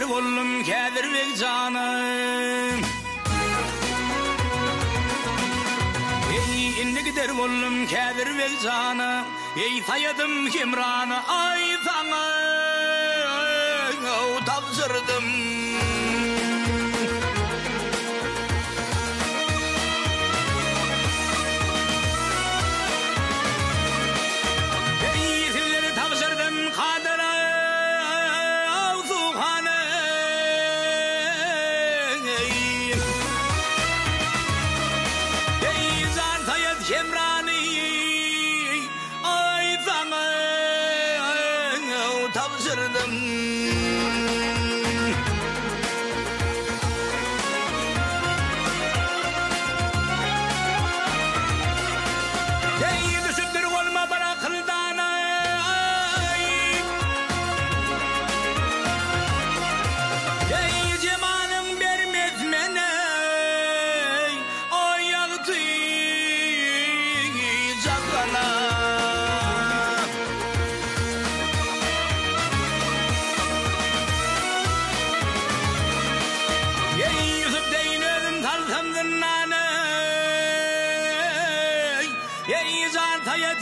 gider oğlum kedir ve canım. Ey inni gider oğlum kedir ve canım. Ey sayadım kimranı ay sana tavsırdım.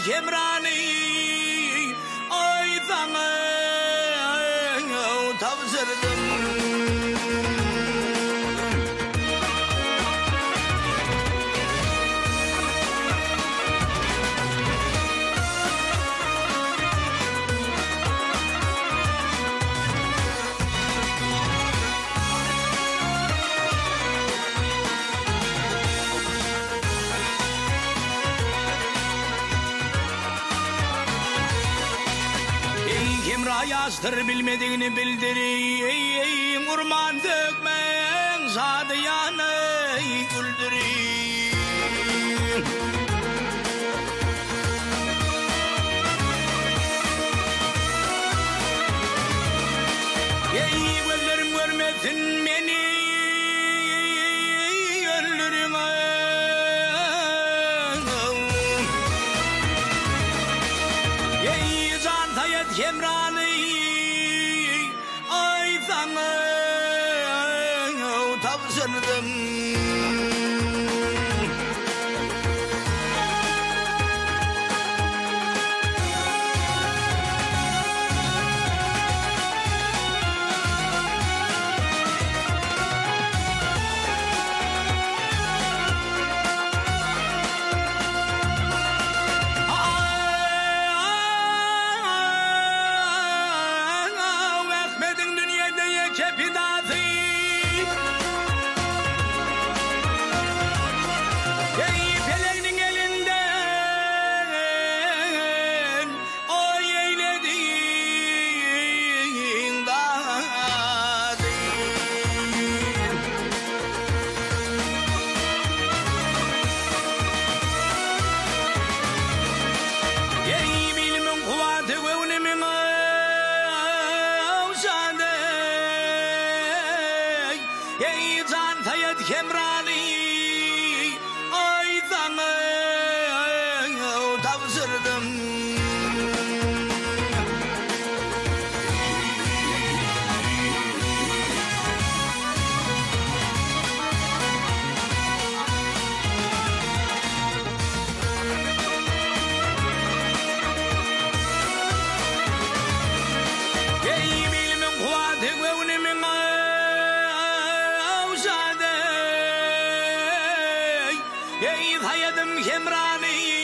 Kemrani ay sana tavsırdım. Yazdır bilmediğini bildireyim, urman dökmen sadıyanı güldüreyim. Ey gözlerim görmesin beni, öldürün. Ey can sayet kemranı tavsırdım. Ahmet'in dünyada kepidası. Kemrani ay sana tavsırdım. Ey bilimin kuvveti gönlümün Ey hayadım kemrani